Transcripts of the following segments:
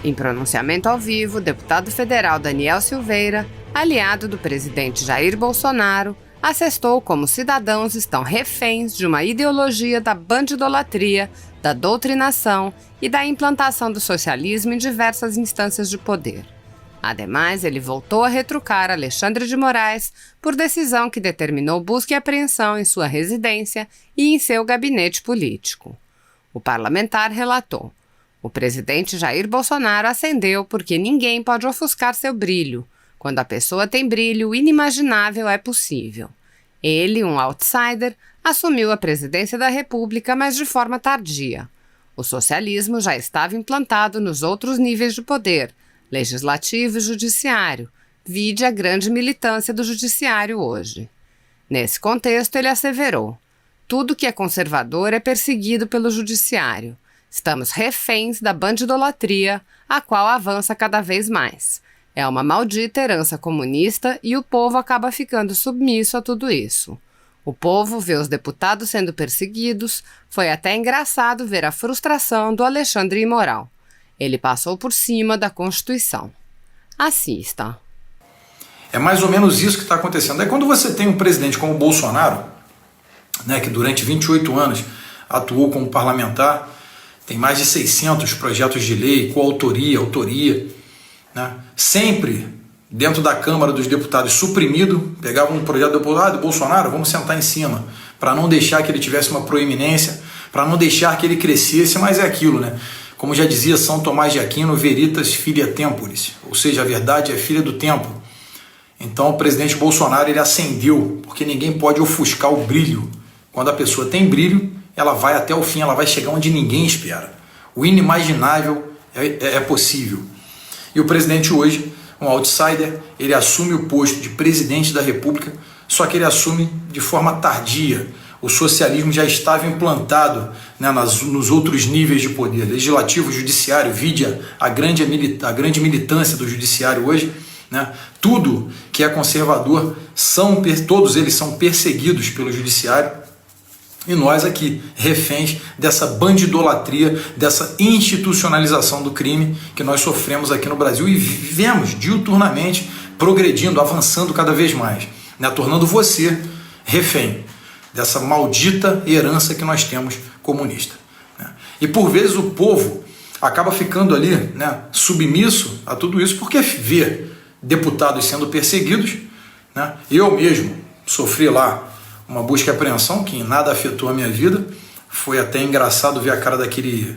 Em pronunciamento ao vivo, o deputado federal Daniel Silveira, aliado do presidente Jair Bolsonaro, assestou como cidadãos estão reféns de uma ideologia da bandidolatria, da doutrinação e da implantação do socialismo em diversas instâncias de poder. Ademais, ele voltou a retrucar Alexandre de Moraes por decisão que determinou busca e apreensão em sua residência e em seu gabinete político. O parlamentar relatou: o presidente Jair Bolsonaro acendeu porque ninguém pode ofuscar seu brilho. Quando a pessoa tem brilho, o inimaginável é possível. Ele, um outsider, assumiu a presidência da República, mas de forma tardia. O socialismo já estava implantado nos outros níveis de poder, legislativo e judiciário. Vide a grande militância do judiciário hoje. Nesse contexto, ele asseverou: tudo que é conservador é perseguido pelo judiciário. Estamos reféns da bandidolatria, a qual avança cada vez mais. É uma maldita herança comunista e o povo acaba ficando submisso a tudo isso. O povo vê os deputados sendo perseguidos, foi até engraçado ver a frustração do Alexandre Imoral. Ele passou por cima da Constituição. Assista. É mais ou menos isso que está acontecendo. É quando você tem um presidente como o Bolsonaro, né, que durante 28 anos atuou como parlamentar, tem mais de 600 projetos de lei, coautoria, autoria, né? Sempre dentro da Câmara dos Deputados suprimido, pegava um projeto do Bolsonaro, vamos sentar em cima, para não deixar que ele tivesse uma proeminência, para não deixar que ele crescesse, mas é aquilo, né? Como já dizia São Tomás de Aquino, veritas filia temporis, ou seja, a verdade é filha do tempo. Então o presidente Bolsonaro, ele acendeu, porque ninguém pode ofuscar o brilho. Quando a pessoa tem brilho, ela vai até o fim, ela vai chegar onde ninguém espera. O inimaginável é possível. E o presidente hoje, um outsider, ele assume o posto de presidente da República, só que ele assume de forma tardia. O socialismo já estava implantado, né, nos outros níveis de poder, legislativo, judiciário, vide a grande militância do judiciário hoje, né? Tudo que é conservador, todos eles são perseguidos pelo judiciário. E nós aqui, reféns dessa bandidolatria, dessa institucionalização do crime que nós sofremos aqui no Brasil e vivemos diuturnamente progredindo, avançando cada vez mais, né? Tornando você refém dessa maldita herança que nós temos comunista, né? E por vezes o povo acaba ficando ali, né, submisso a tudo isso porque vê deputados sendo perseguidos, né? Eu mesmo sofri lá uma busca e apreensão que em nada afetou a minha vida. Foi até engraçado ver a cara daquele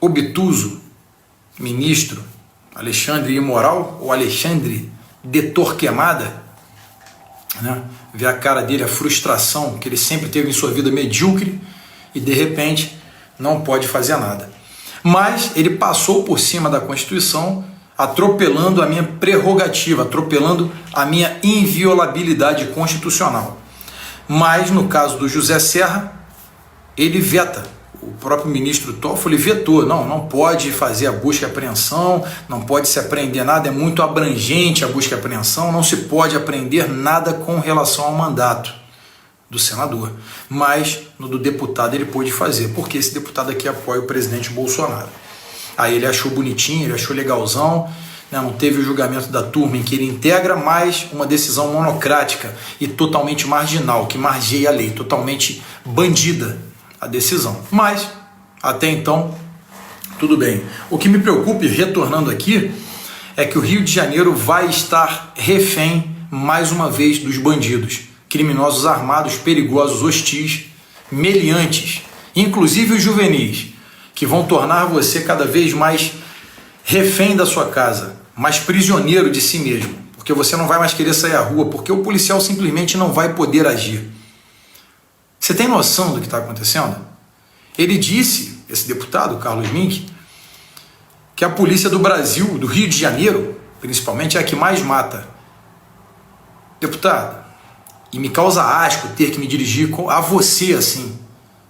obtuso ministro Alexandre Imoral, ou Alexandre de Torquemada, né? Ver a cara dele, a frustração que ele sempre teve em sua vida medíocre e de repente não pode fazer nada. Mas ele passou por cima da Constituição, atropelando a minha prerrogativa, atropelando a minha inviolabilidade constitucional. Mas no caso do José Serra, ele veta. O próprio ministro Toffoli vetou. Não pode fazer a busca e apreensão, não pode se apreender nada, é muito abrangente a busca e apreensão, não se pode apreender nada com relação ao mandato do senador. Mas no do deputado ele pôde fazer, porque esse deputado aqui apoia o presidente Bolsonaro. Aí ele achou bonitinho, ele achou legalzão, né? Não teve o julgamento da turma em que ele integra, mas uma decisão monocrática e totalmente marginal, que margeia a lei, totalmente bandida a decisão. Mas, até então, tudo bem. O que me preocupa, retornando aqui, é que o Rio de Janeiro vai estar refém, mais uma vez, dos bandidos, criminosos armados, perigosos, hostis, meliantes, inclusive os juvenis, que vão tornar você cada vez mais refém da sua casa, mais prisioneiro de si mesmo, porque você não vai mais querer sair à rua, porque o policial simplesmente não vai poder agir. Você tem noção do que está acontecendo? Ele disse, esse deputado, Carlos Mink, que a polícia do Brasil, do Rio de Janeiro, principalmente, é a que mais mata. Deputado, e me causa asco ter que me dirigir a você assim.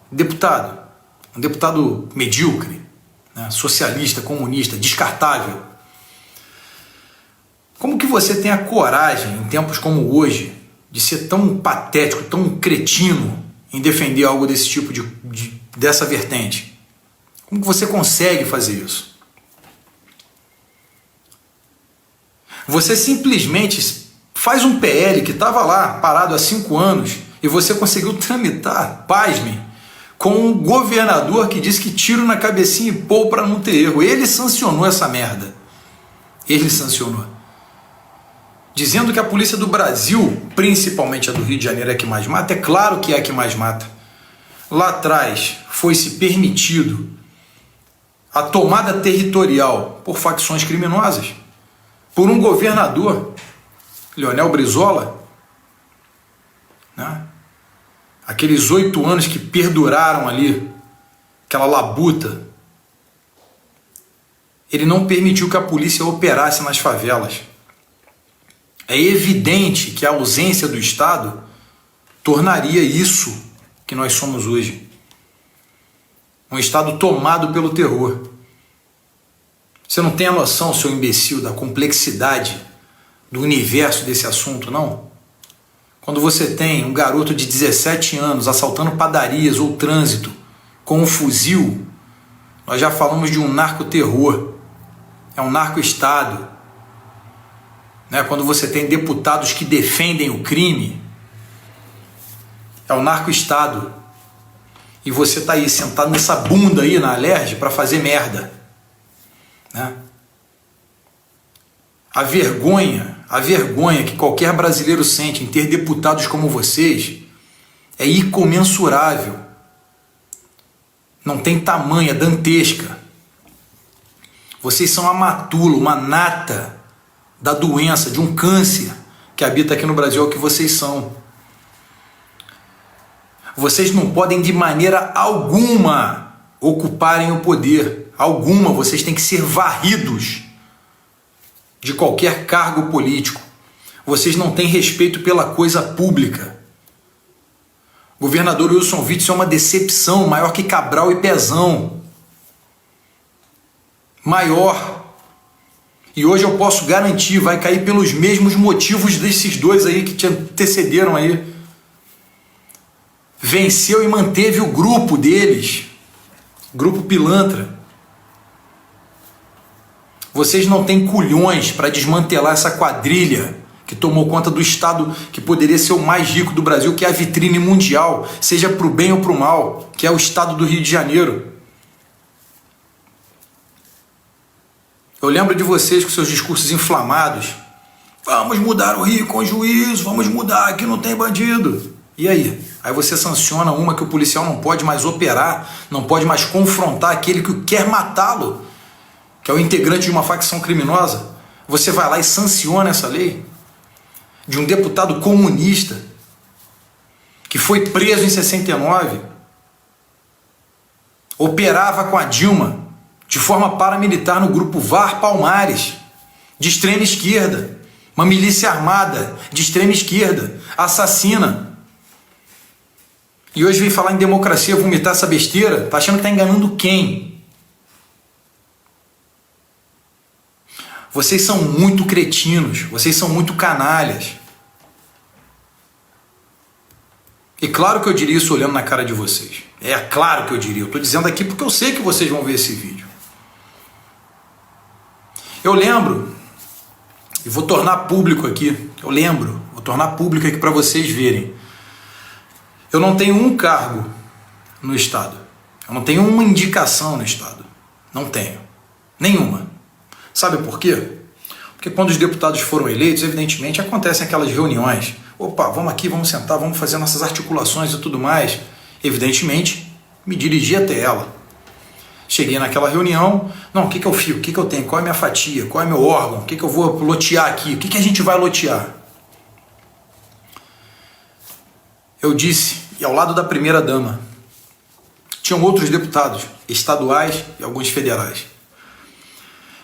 Deputado, um deputado medíocre, né, socialista, comunista, descartável. Como que você tem a coragem, em tempos como hoje, de ser tão patético, tão cretino em defender algo desse tipo, dessa vertente? Como que você consegue fazer isso? Você simplesmente faz um PL que estava lá parado há 5 anos e você conseguiu tramitar, pasme, com um governador que disse que tiro na cabecinha e pô para não ter erro. Ele sancionou essa merda. Ele sancionou. Dizendo que a polícia do Brasil, principalmente a do Rio de Janeiro, é a que mais mata. É claro que é a que mais mata. Lá atrás foi-se permitido a tomada territorial por facções criminosas, por um governador, Leonel Brizola, né? Aqueles 8 anos que perduraram ali, aquela labuta, ele não permitiu que a polícia operasse nas favelas. É evidente que a ausência do Estado tornaria isso que nós somos hoje. Um Estado tomado pelo terror. Você não tem a noção, seu imbecil, da complexidade do universo desse assunto, não? Quando você tem um garoto de 17 anos assaltando padarias ou trânsito com um fuzil, nós já falamos de um narcoterror. É um narco-estado. Né? Quando você tem deputados que defendem o crime, é o narco-estado. E você está aí sentado nessa bunda aí na Alerj para fazer merda. Né? A vergonha que qualquer brasileiro sente em ter deputados como vocês é incomensurável. Não tem tamanho, é dantesca. Vocês são a matula, uma nata da doença, de um câncer que habita aqui no Brasil, é o que vocês são. Vocês não podem de maneira alguma ocuparem o poder. Alguma, vocês têm que ser varridos de qualquer cargo político. Vocês não têm respeito pela coisa pública. Governador Wilson Witzel é uma decepção maior que Cabral e Pezão. Maior. E hoje eu posso garantir, vai cair pelos mesmos motivos desses dois aí que te antecederam aí. Venceu e manteve o grupo deles. Grupo pilantra. Vocês não têm culhões para desmantelar essa quadrilha que tomou conta do Estado que poderia ser o mais rico do Brasil, que é a vitrine mundial, seja para o bem ou para o mal, que é o Estado do Rio de Janeiro. Eu lembro de vocês com seus discursos inflamados. Vamos mudar o Rio com juízo, vamos mudar, aqui não tem bandido. E aí? Aí você sanciona uma que o policial não pode mais operar, não pode mais confrontar aquele que quer matá-lo, que é o integrante de uma facção criminosa. Você vai lá e sanciona essa lei de um deputado comunista que foi preso em 69, operava com a Dilma de forma paramilitar no grupo VAR Palmares, de extrema esquerda, uma milícia armada de extrema esquerda, assassina. E hoje vem falar em democracia, vomitar essa besteira, tá achando que tá enganando quem? Vocês são muito cretinos, vocês são muito canalhas. E claro que eu diria isso olhando na cara de vocês. É claro que eu diria, eu tô dizendo aqui porque eu sei que vocês vão ver esse vídeo. Eu lembro, e vou tornar público aqui, vou tornar público aqui para vocês verem. Eu não tenho um cargo no Estado. Eu não tenho uma indicação no Estado. Não tenho. Nenhuma. Sabe por quê? Porque quando os deputados foram eleitos, evidentemente, acontecem aquelas reuniões. Opa, vamos aqui, vamos sentar, vamos fazer nossas articulações e tudo mais. Evidentemente, me dirigi até ela. Cheguei naquela reunião, não, o que eu fio, o que eu tenho, qual é a minha fatia, qual é meu órgão, o que eu vou lotear aqui, o que a gente vai lotear? Eu disse, e ao lado da primeira-dama, tinham outros deputados, estaduais e alguns federais.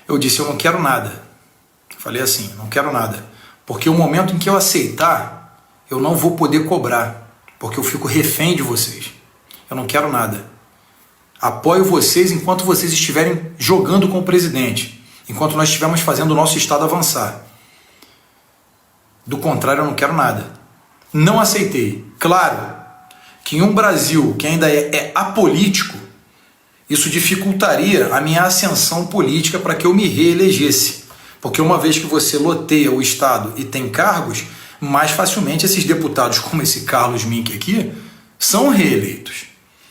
Eu disse, eu não quero nada. Falei assim, não quero nada. Porque o momento em que eu aceitar, eu não vou poder cobrar, porque eu fico refém de vocês. Eu não quero nada. Apoio vocês enquanto vocês estiverem jogando com o presidente, enquanto nós estivermos fazendo o nosso Estado avançar. Do contrário, eu não quero nada. Não aceitei. Claro que em um Brasil que ainda é apolítico, Isso dificultaria a minha ascensão política para que eu me reelegesse. Porque uma vez que você loteia o Estado e tem cargos, mais facilmente esses deputados, como esse Carlos Mink aqui, são reeleitos.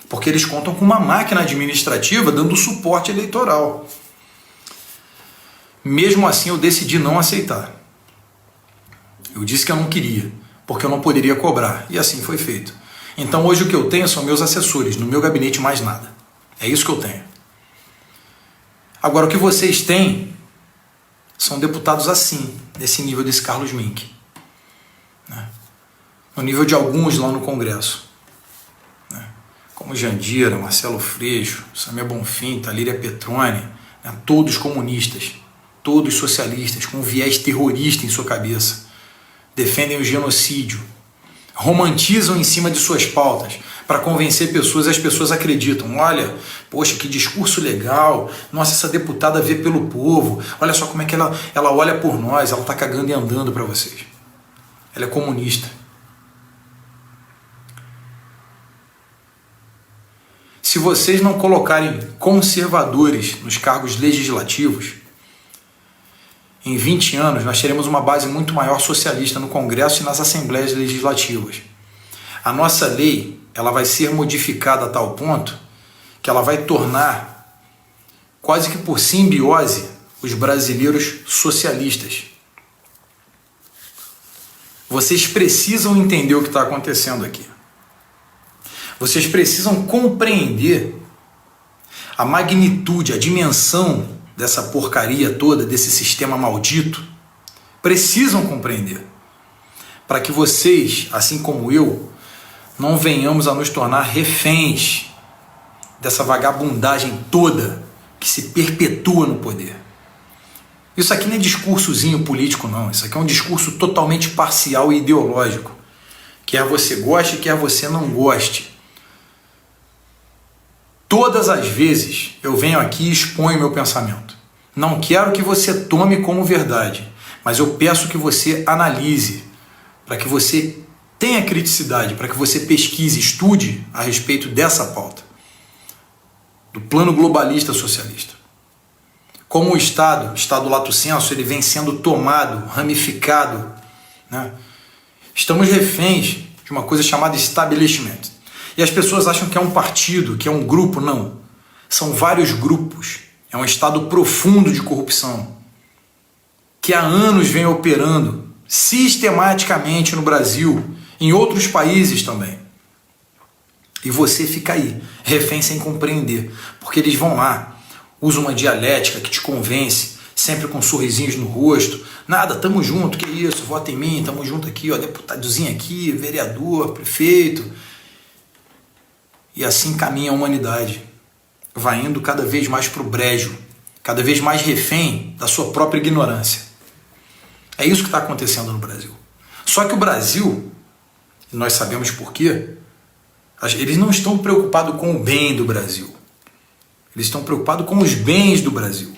Porque eles contam com uma máquina administrativa dando suporte eleitoral. Mesmo assim, eu decidi não aceitar. Eu disse que eu não queria, porque eu não poderia cobrar. E assim foi feito. Então hoje o que eu tenho são meus assessores, no meu gabinete mais nada. É isso que eu tenho. Agora o que vocês têm são deputados assim, nesse nível desse Carlos Mink. Né? No nível de alguns lá no Congresso. Né? Como Jandira, Marcelo Freixo, Samia Bonfim, Talíria Petroni, né? Todos comunistas, todos socialistas, com um viés terrorista em sua cabeça. Defendem o genocídio, romantizam em cima de suas pautas para convencer pessoas, as pessoas acreditam. Olha, poxa, que discurso legal, nossa, essa deputada vê pelo povo, olha só como é que ela olha por nós, ela está cagando e andando para vocês. Ela é comunista. Se vocês não colocarem conservadores nos cargos legislativos, em 20 anos, nós teremos uma base muito maior socialista no Congresso e nas Assembleias Legislativas. A nossa lei, ela vai ser modificada a tal ponto que ela vai tornar, quase que por simbiose, os brasileiros socialistas. Vocês precisam entender o que está acontecendo aqui. Vocês precisam compreender a magnitude, a dimensão dessa porcaria toda, desse sistema maldito. Precisam compreender. Para que vocês, assim como eu, não venhamos a nos tornar reféns dessa vagabundagem toda que se perpetua no poder. Isso aqui não é discursozinho político, não. Isso aqui é um discurso totalmente parcial e ideológico. Quer você goste, quer você não goste. Todas as vezes eu venho aqui e exponho meu pensamento. Não quero que você tome como verdade, mas eu peço que você analise, para que você tenha criticidade, para que você pesquise, estude a respeito dessa pauta, do plano globalista socialista. Como o Estado lato sensu, ele vem sendo tomado, ramificado, né? Estamos reféns de uma coisa chamada establishment. E as pessoas acham que é um partido, que é um grupo. Não. São vários grupos. É um estado profundo de corrupção que há anos vem operando sistematicamente no Brasil, em outros países também. E você fica aí, refém sem compreender, porque eles vão lá, usam uma dialética que te convence, sempre com sorrisinhos no rosto. Nada, tamo junto, que isso, vota em mim, tamo junto aqui, ó, deputadozinho aqui, vereador, prefeito. E assim caminha a humanidade. Vai indo cada vez mais para o brejo, cada vez mais refém da sua própria ignorância. É isso que está acontecendo no Brasil. Só que o Brasil, e nós sabemos por quê, eles não estão preocupados com o bem do Brasil. Eles estão preocupados com os bens do Brasil.